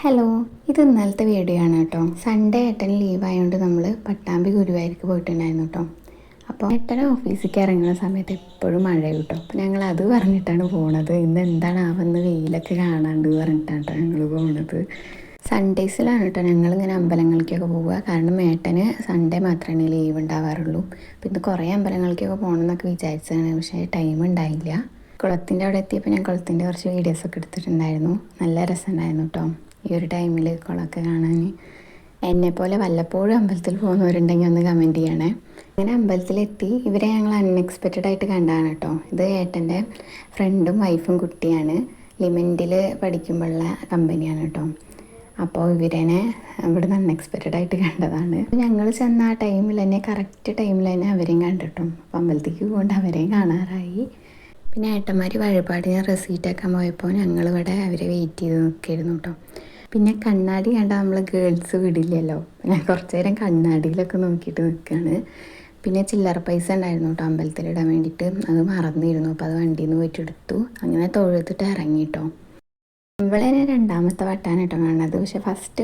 Hello, ഇത് ഇന്നലത്തെ video ആണ് കേട്ടോ. സൺഡേ ഏട്ടൻ ലീവായതുകൊണ്ട് നമ്മൾ പട്ടാമ്പി ഗുരുവായൂർക്ക് പോയിട്ടുണ്ടായിരുന്നു കേട്ടോ. അപ്പോൾ ഏട്ടൻ ഓഫീസിലേക്ക് ഇറങ്ങുന്ന സമയത്ത് എപ്പോഴും മഴ കിട്ടും. അപ്പോൾ ഞങ്ങൾ അത് പറഞ്ഞിട്ടാണ് പോണത്. ഇന്ന് എന്താണ് ആവുന്ന വെയിലൊക്കെ കാണാണ്ട് പറഞ്ഞിട്ടാണ് കേട്ടോ ഞങ്ങൾ പോണത്. സൺഡേസിലാണ് കേട്ടോ ഞങ്ങളിങ്ങനെ അമ്പലങ്ങളിലേക്കൊക്കെ പോവുക. കാരണം ഏട്ടന് സൺഡേ മാത്രമേ ലീവ് ഉണ്ടാവാറുള്ളൂ. അപ്പോൾ ഇന്ന് കുറേ അമ്പലങ്ങളിലേക്കൊക്കെ പോകണം എന്നൊക്കെ വിചാരിച്ചതാണ്, പക്ഷേ ടൈം ഉണ്ടായില്ല. കുളത്തിൻ്റെ അവിടെ എത്തിയപ്പോൾ ഞാൻ കുളത്തിൻ്റെ കുറച്ച് വീഡിയോസൊക്കെ എടുത്തിട്ടുണ്ടായിരുന്നു. നല്ല രസമുണ്ടായിരുന്നു കേട്ടോ ഈ ഒരു ടൈമിൽ കുളമൊക്കെ കാണാൻ. എന്നെപ്പോലെ വല്ലപ്പോഴും അമ്പലത്തിൽ പോകുന്നവരുണ്ടെങ്കിൽ ഒന്ന് കമൻറ്റ് ചെയ്യണേ. അങ്ങനെ അമ്പലത്തിലെത്തി. ഇവരെ ഞങ്ങൾ അൺഎക്സ്പെക്റ്റഡ് ആയിട്ട് കണ്ടതാണ് കേട്ടോ. ഇത് ഏട്ടൻ്റെ ഫ്രണ്ടും വൈഫും കുട്ടിയാണ്. ലിമെൻറ്റിൽ പഠിക്കുമ്പോഴുള്ള കമ്പനിയാണ് കേട്ടോ. അപ്പോൾ ഇവരെന്നെ ഇവിടെ നിന്ന് അൺഎക്സ്പെക്റ്റഡ് ആയിട്ട് കണ്ടതാണ്. ഞങ്ങൾ ചെന്ന ആ ടൈമിൽ തന്നെ കറക്റ്റ് ടൈമിൽ തന്നെ അവരെയും കണ്ടിട്ടും അപ്പോൾ അമ്പലത്തേക്ക് പോകൊണ്ട് അവരെയും കാണാറായി. പിന്നെ ഏട്ടന്മാർ വഴിപാടിന് റെസീറ്റാക്കാൻ പോയപ്പോൾ ഞങ്ങളിവിടെ അവരെ വെയിറ്റ് ചെയ്ത് നിൽക്കായിരുന്നു കേട്ടോ. പിന്നെ കണ്ണാടി കണ്ടാൽ നമ്മൾ ഗേൾസ് വിടില്ലല്ലോ. ഞാൻ കുറച്ച് നേരം കണ്ണാടിയിലൊക്കെ നോക്കിയിട്ട് നിൽക്കുകയാണ്. പിന്നെ ചില്ലറ പൈസ ഉണ്ടായിരുന്നു കേട്ടോ അമ്പലത്തിലിടാൻ വേണ്ടിയിട്ട്. അത് മറന്നിരുന്നു. അപ്പോൾ അത് വണ്ടിയിൽ നിന്ന് പോയിട്ട് എടുത്തു. അങ്ങനെ തൊഴുത്തിട്ട് ഇറങ്ങി കേട്ടോ. ഇവളെ രണ്ടാമത്തെ വട്ടാണ് കേട്ടോ കാണുന്നത്. പക്ഷെ ഫസ്റ്റ്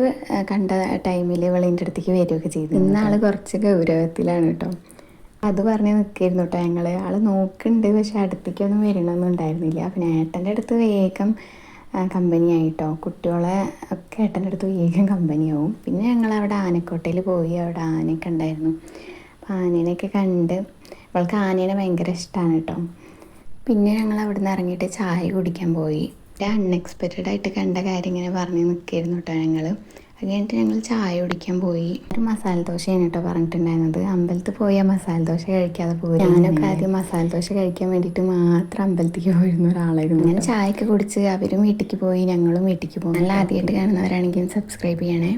കണ്ട ടൈമിൽ ഇവളിൻ്റെ അടുത്തേക്ക് വരികയൊക്കെ ചെയ്തു. ഇന്നാൾ കുറച്ച് ഗൗരവത്തിലാണ് കേട്ടോ. അത് പറഞ്ഞ് നിൽക്കായിരുന്നു കേട്ടോ ഞങ്ങൾ. ആൾ നോക്കുന്നുണ്ട്, പക്ഷെ അടുത്തേക്കൊന്നും വരണമെന്നും ഉണ്ടായിരുന്നില്ല. പിന്നെ ഏട്ടൻ്റെ അടുത്ത് വേഗം കമ്പനിയായിട്ടോ. കുട്ടികളെ ഒക്കെ ഏട്ടൻ്റെ അടുത്ത് വേഗം കമ്പനിയാവും. പിന്നെ ഞങ്ങൾ അവിടെ ആനക്കോട്ടയിൽ പോയി. അവിടെ ആനയൊക്കെ ഉണ്ടായിരുന്നു. അപ്പോൾ ആനേനെയൊക്കെ കണ്ട് അവൾക്ക് ആനേനെ ഭയങ്കര ഇഷ്ടമാണ് കേട്ടോ. പിന്നെ ഞങ്ങൾ അവിടെ നിന്ന് ഇറങ്ങിയിട്ട് ചായ കുടിക്കാൻ പോയി. അൺഎക്സ്പെക്റ്റഡ് ആയിട്ട് കണ്ട കാര്യം ഇങ്ങനെ പറഞ്ഞ് നിൽക്കായിരുന്നു കേട്ടോ ഞങ്ങൾ. അത് കഴിഞ്ഞിട്ട് ഞങ്ങൾ ചായ കുടിക്കാൻ പോയി. ഒരു മസാല ദോശയാണ് കേട്ടോ പറഞ്ഞിട്ടുണ്ടായിരുന്നത്. അമ്പലത്തിൽ പോയാൽ മസാല ദോശ കഴിക്കാതെ പോയി. ഞാനൊക്കെ ആദ്യം മസാല ദോശ കഴിക്കാൻ വേണ്ടിയിട്ട് മാത്രം അമ്പലത്തേക്ക് പോയിരുന്ന ഒരാളായിരുന്നു. അങ്ങനെ ചായയൊക്കെ കുടിച്ച് അവരും വീട്ടിലേക്ക് പോയി, ഞങ്ങളും വീട്ടിലേക്ക് പോയി. നല്ല ആദ്യമായിട്ട് കാണുന്നവരാണെങ്കിൽ സബ്സ്ക്രൈബ് ചെയ്യണേ.